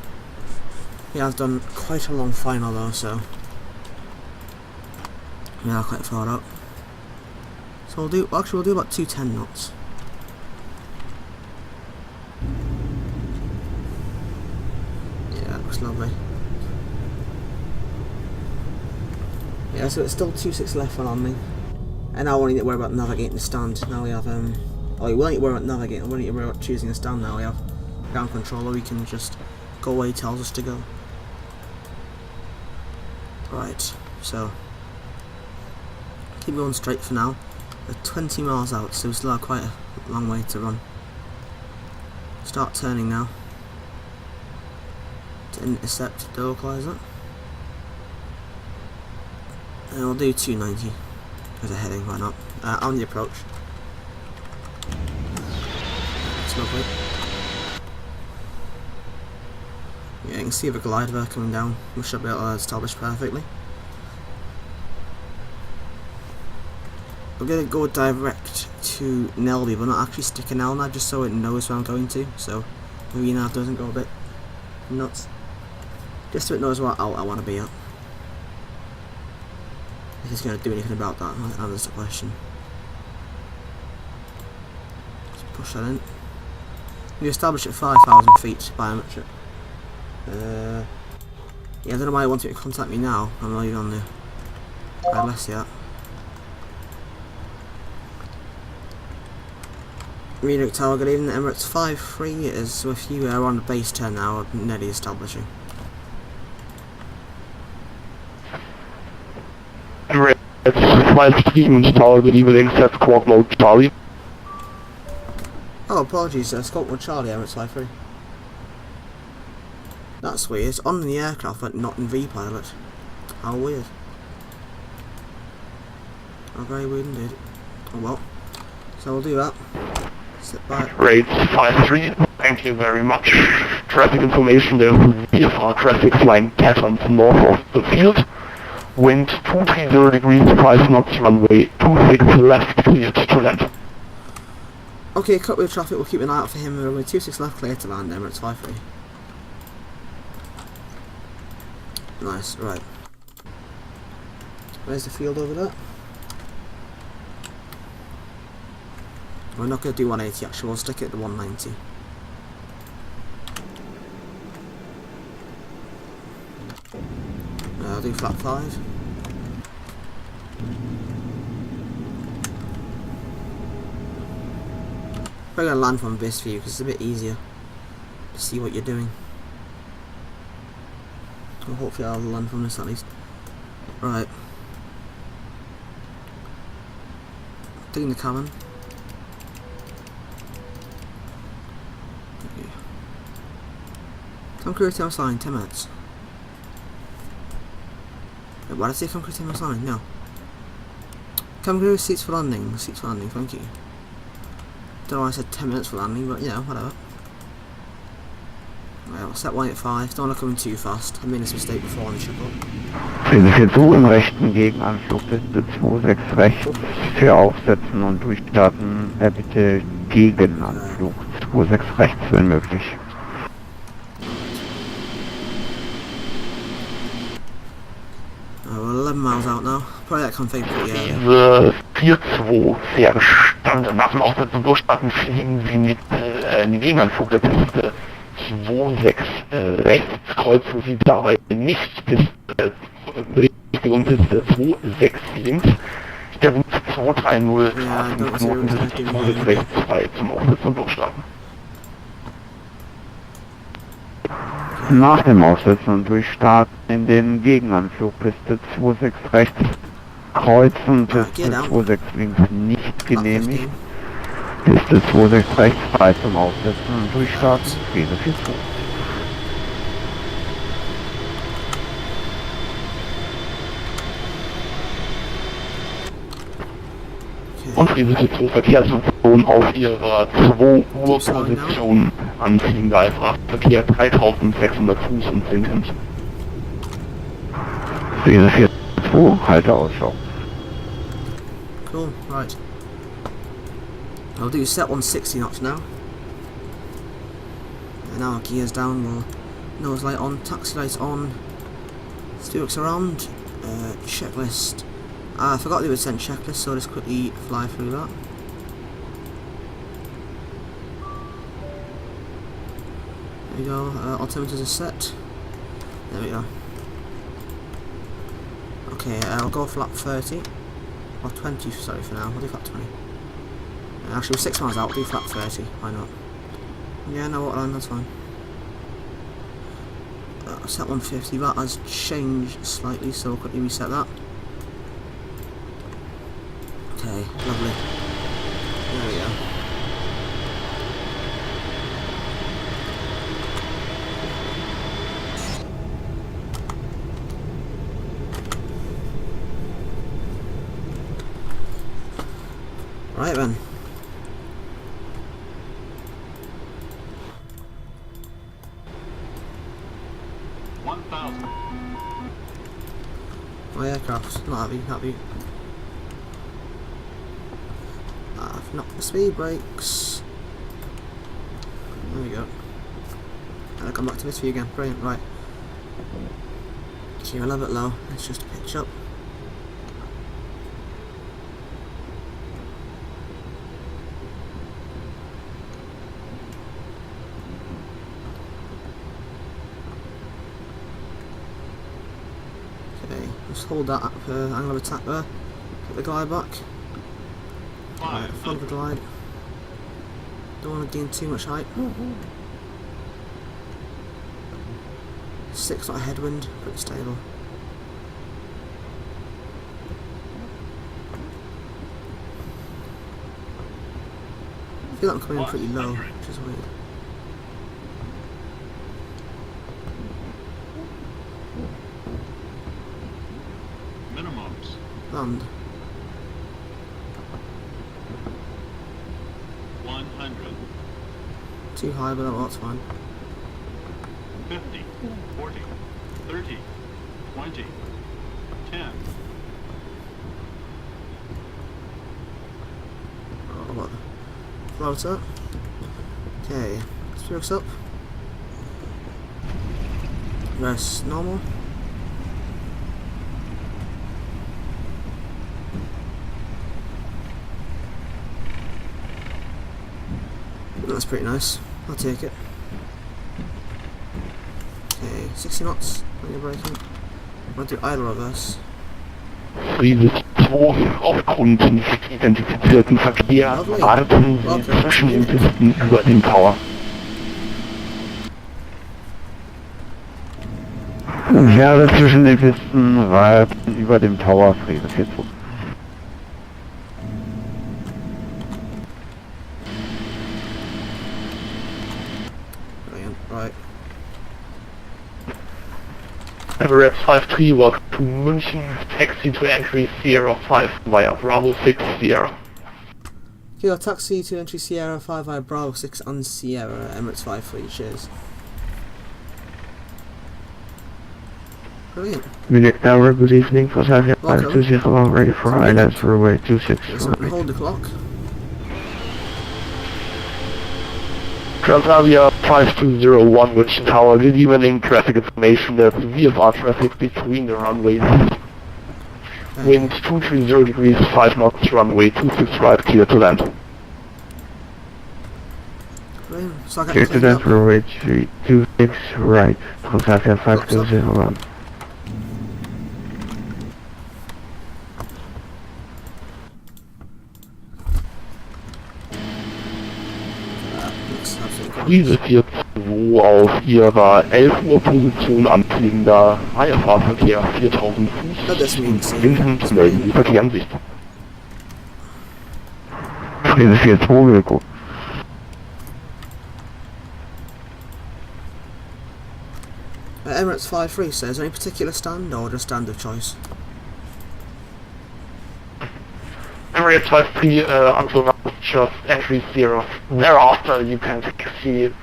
Yeah, I've done quite a long final though, so yeah, quite far out. So we'll do about 210 knots. Yeah, that looks lovely. Yeah, so it's still 2.6 left for landing, and now we only need to worry about navigating the stand. Now we have oh, we won't need to worry about navigating. We won't need to worry about choosing a stand. Now we have ground controller. We can just go where he tells us to go. Right, so keep going straight for now. We're 20 miles out, so we still have quite a long way to run. Start turning now to intercept the localizer, and we'll do 290 as a heading. Why not? On the approach. That's lovely. Yeah, you can see the glider coming down. We should be able to establish perfectly. We're going to go direct to Nelby, but not actually stick an L now, just so it knows where I'm going to. So maybe now it doesn't go a bit nuts. Just so it knows what I want to be at. If it's going to do anything about that, that's the question. Let's push that in. We establish at 5,000 feet biometric. Yeah, I don't know why I want you to contact me now. I'm not even on there. Right, let's see that. Munich Tower, good evening. Emirates 5-3 is with you. We're on the base turn now, nearly establishing. Emirates 5-3 Tower, good evening. Set squawk mode Charlie. Oh, apologies, squawk mode Charlie, Emirates 5-3. That's weird. It's on the aircraft, but not in V-pilot. How weird. How very weird indeed. Oh well. So we'll do that. Sit back. Rates 5-3, thank you very much. Traffic information, there will be VFR traffic flying patterns north of the field. Wind 230 degrees, 5 knots, runway 26 left, cleared to land. Okay, cut with traffic, we'll keep an eye out for him. Runway 26 left, clear to land, Emirates 5-3. Nice, right. Where's the field over there? We're not going to do 180 actually, we'll stick it to 190. I'll do flat 5. We're going to land from this view because it's a bit easier to see what you're doing. Well, hopefully I'll land from this at least. Right. Doing the cabin. Okay. Come crew to our sign, 10 minutes. Wait, why did I say come crew to our sign? No. Come crew, seats for landing, thank you. Don't know why I said 10 minutes for landing, but yeah, whatever. Right, we'll set 185, don't want to come in too fast. I made this mistake before on the ship up. Wir sind jetzt so im rechten Gegenanflug, Piste 26 rechts, für aufsetzen und durchstarten, bitte Gegenanflug, 26 rechts, wenn möglich. We're 11 miles out now, probably that config pretty Diese 4-2 sehr gestanden. Nach dem Aufsetzen und Durchstarten fliegen Sie mit in den Gegenanflug der Piste 26 rechts, kreuzen Sie dabei nicht Piste Richtung Piste 26 links. Der Wind 230 Ja, Minuten sind rechts frei zum Aufsetzen und Durchstarten. Nach dem Aufsetzen und Durchstarten in den Gegenanflug, Piste 26 rechts, kreuzen, Piste 26 links nicht genehmigt. Piste 26 rechts frei zum Aufsetzen, durchstarten, Friese 4-2. Und Friese 4-2 Verkehrsfunktion auf ihrer 2 Uhr Position anziehender Frachtverkehr 3600 Fuß und sinkend. Friese 4-2, halte Ausschau. Cool, right. I'll do set 160 knots now. And now our gears down, we'll nose light on, taxi lights on, steerworks around, checklist. I forgot to do a send checklist, so I'll just quickly fly through that. There we go, altimeters are set. There we go. Okay, I'll go flap 30. Or 20, sorry for now, I'll do flap 20. Actually, we're 6 miles out, we'll do flap 30, why not? Yeah, no waterline, that's fine. Set 150, that has changed slightly, so we'll quickly reset that. Okay, lovely. There we go. Right then. My aircraft's not happy. I've knocked the speed brakes. There we go. And I'll come back to this view again. Brilliant, right. Keep a little bit low, let's just pitch up. Just hold that up, angle of attack there. Get the glide back. Right, front of the glide. Don't want to gain too much height. 6 knot headwind, pretty stable. I feel like I'm coming in pretty low, which is weird. Land. 100. Too high, but that's fine. 50, 40, 30, 20, 10. Oh, what? Floater. Okay, steerworks up. Rest normal. That's pretty nice. I'll take it. Okay, 60 knots when you're braking. I'll do idle reverse. Friese 2 aufgrund des identifizierten Verkehrs warten Sie zwischen den Pisten über den Tower. Werde zwischen den Pisten warten über dem Tower, Friese 4-2. Right. Emirates 5-3 was to München, taxi to entry Sierra 5 via Bravo 6 Sierra. Kilo taxi to entry Sierra 5 via Bravo 6 on Sierra, Emirates 5-3, cheers. Brilliant. Munich Tower, good evening, Passenger 520 ready for islands for runway 26. Hold the clock. Transavia 5201 München Tower, good evening, traffic information, there's VFR traffic between the runways. Wind 230 degrees, 5 knots, runway 265, clear to land. Brilliant. So Clear to land, runway 326, right, Transavia 5201. Friese 4-2 auf ihrer 11 Uhr Position anfliegender Reihefahrverkehr 4000 Fuß und linken melden die Verkehransicht. P3DV4.1 Mirko. Emirates 53 says, any particular stand or just stand of choice? Emirates 53 until now just entry 0. Thereafter you can see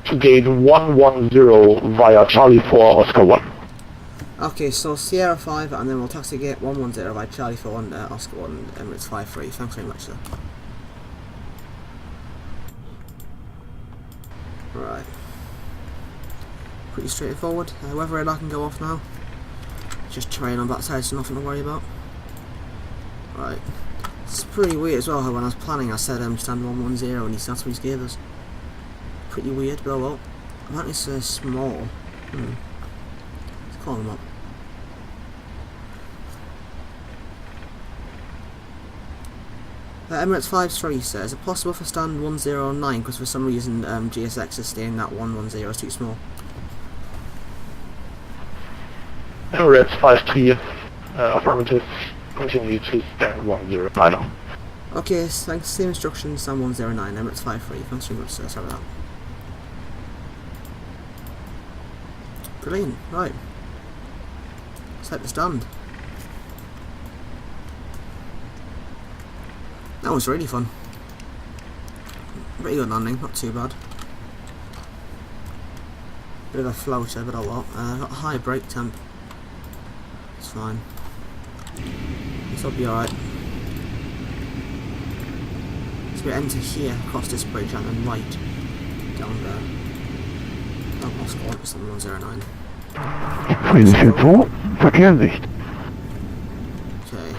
to gate 110 via Charlie 4 Oscar 1. Okay, so Sierra 5 and then we'll taxi gate 110 by Charlie 4 and Oscar 1 Emirates 53. Thanks very much, sir. Right. Pretty straightforward. Whether I can go off now. Just terrain on that side, so nothing to worry about. Right. It's pretty weird as well how when I was planning I said stand 110 and that's what he's gave us. Pretty weird, but oh well. Apparently it's small. Let's call him up. Emirates 53 says, is it possible for stand 109 because for some reason GSX is staying that 110 is too small? Emirates 53 affirmative, continue to stand 109. Okay, thanks, same instructions, stand 109, Emirates 53, thanks very much sir, sorry about that. Brilliant, right. Set the stand. That was really fun. Pretty good landing, not too bad. Bit of a floater, but oh well. Got a high brake temp. It's fine. This will be alright. So we enter here, across this bridge, and then right down there. Oh, lost coordinates on 109. P3DV4, Verkehrssicht. Okay.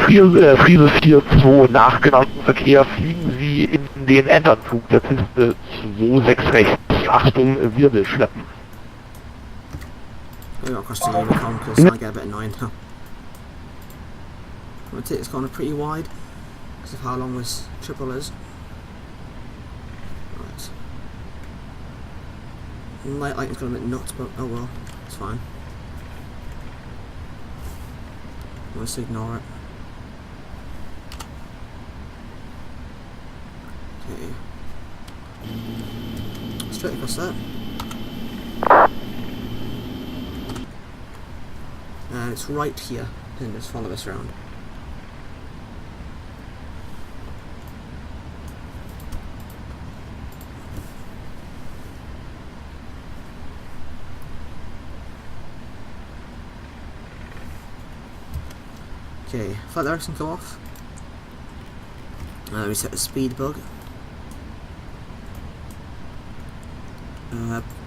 Friese 4.2 nachgenannten Verkehr fliegen Sie in den Enterzug der Piste 26 rechts. Achtung, Wirbelschleppen. Maybe I'll cross the Unicorn because I get a bit annoying now. I'm going to take this corner pretty wide because of how long this triple is. Right. Light lighting's got a bit nuts, but oh well, it's fine. Let's ignore it. Okay. Straight across that. And it's right here, and just follow us around. Okay, flight direction go off. Reset the speed bug.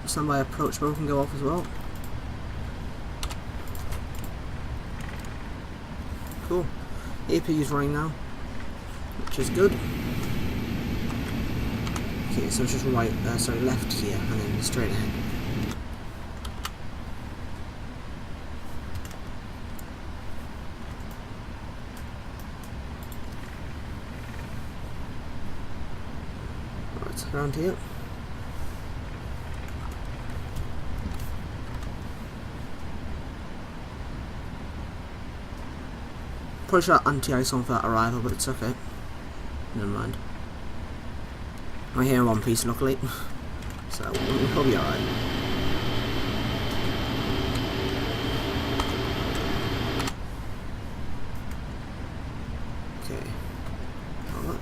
Standby approach mode can go off as well. Cool. AP is running now, which is good. Okay, so it's just right, sorry, left here, and then straight ahead. Right, around here. Probably should have anti-ice on for that arrival, but it's okay. Never mind. I'm here in one piece, luckily. So, we'll be alright. Okay. Oh, look.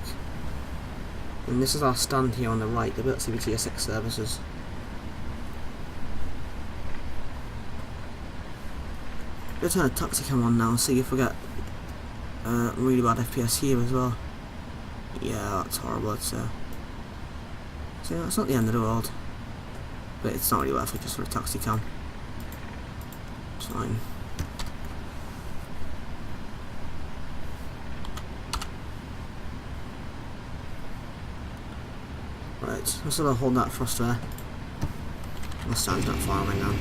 And this is our stand here on the right, the bit CBTSX services. Let's turn a taxi cam on now and see if we get really bad FPS here as well. Yeah, that's horrible. It's so it's not the end of the world, but it's not really worth it just for a taxi cam. It's fine. Right, I'm still holding that thrust there. My stand's not far away now.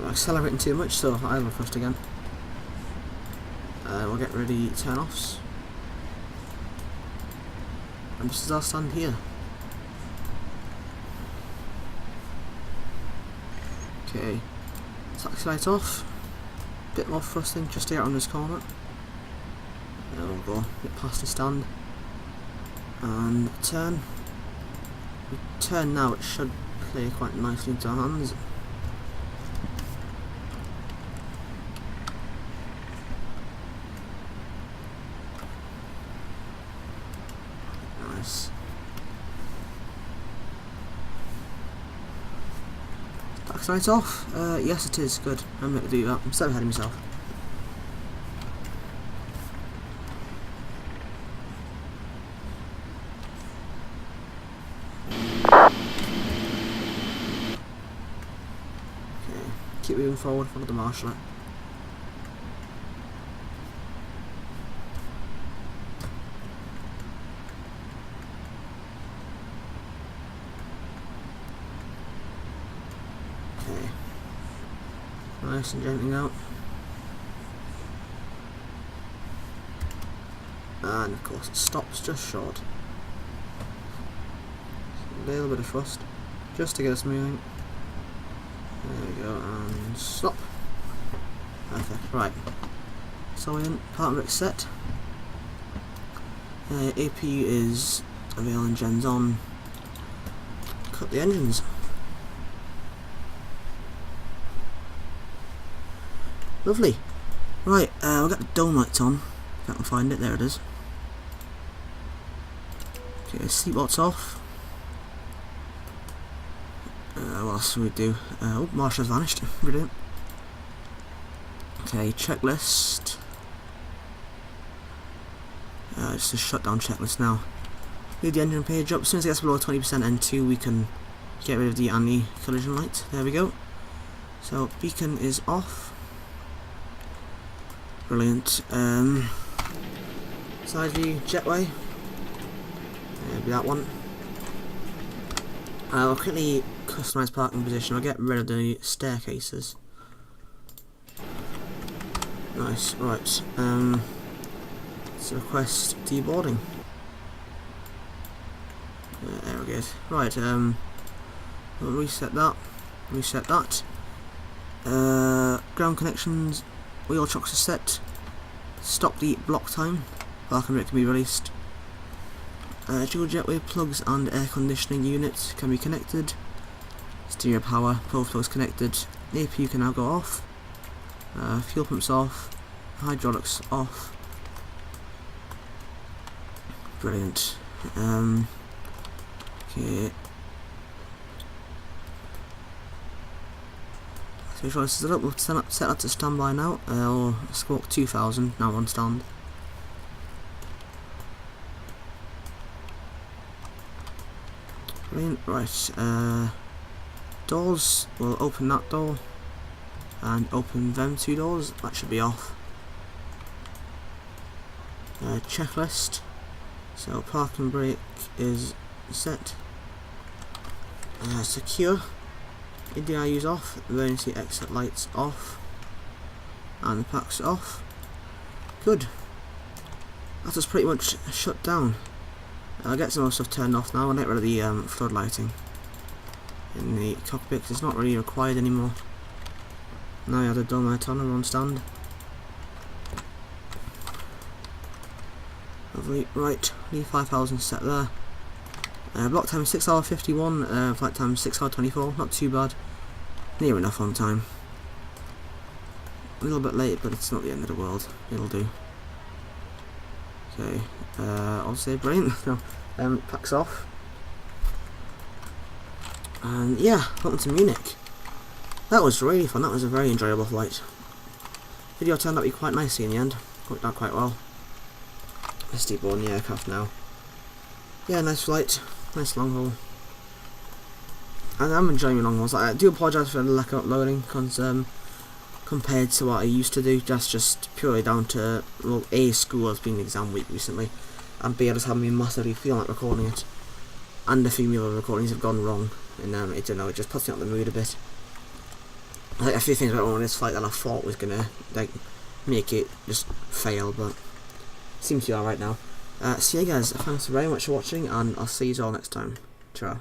Accelerating too much, so I have a thrust again. We'll get ready turn-offs. And this is our stand here. Okay. Taxi light off. bit more thrusting just to get around this corner. There we'll go, get past the stand. And turn. We turn now, it should play quite nicely into our hands. Nice. Tax lights off? Yes it is, good. I'm going to do that. I'm so ahead of myself. Keep moving forward, follow the marshal. Okay. Nice and gently out. And of course it stops just short. A little bit of thrust, just to get us moving. There we go, and stop. Perfect, right. So we're in, part brake set. AP is available, gens on. Cut the engines. Lovely. Right, we'll get the dome lights on. If I can find it, there it is. Okay, seatbelts off. What else do we do? Oh, marshal's vanished. Brilliant. Okay, checklist. Just a shutdown checklist now. Leave the engine page up. As soon as it gets below 20% N2, we can get rid of the anti-collision light. There we go. So, beacon is off. Brilliant. Side view, jetway. Be that one. I'll quickly customise parking position. I'll get rid of the staircases. Nice, right. Let's request deboarding. There we go. Right, we'll reset that. Reset that. Ground connections, wheel chocks are set. Stop the block time. Parking brake can be released. Dual jetway plugs and air conditioning units can be connected. Stereo power, both of those connected. APU can now go off. Fuel pumps off. Hydraulics off. Brilliant. Okay. So this is up. We'll set that to standby now. Or Squawk 2000 now on stand. Brilliant. Right. Doors. We'll open that door and open them two doors. That should be off. Checklist. So parking brake is set. Secure. EVGA off. Emergency exit lights off. And the packs off. Good. That was pretty much shut down. I'll get some more stuff turned off now and get rid of the flood lighting in the cockpit because it's not really required anymore. Now we have the dome light on and on stand. Lovely. Right, leave 5000 set there. Block time is 6 hour 51, flight time 6 hour 24, not too bad. Near enough on time. A little bit late, but it's not the end of the world. It'll do. Okay, I'll say brilliant. No, packs off. And yeah, welcome to Munich. That was really fun, that was a very enjoyable flight. Video turned out to be quite nicely in the end. Worked out quite well. Let's deboard the aircraft now. Yeah, nice flight. Nice long haul. And I'm enjoying the long hauls. I do apologise for the lack of uploading, because compared to what I used to do, that's just purely down to, well, A, school has been exam week recently, and B, I just haven't been massively feeling like recording it. And a few other recordings have gone wrong, and I don't know, it just puts me out the mood a bit. Like a few things went wrong on this flight that I thought was gonna like make it just fail, but it seems to be alright now. So yeah guys, thanks very much for watching, and I'll see you all next time. Ciao.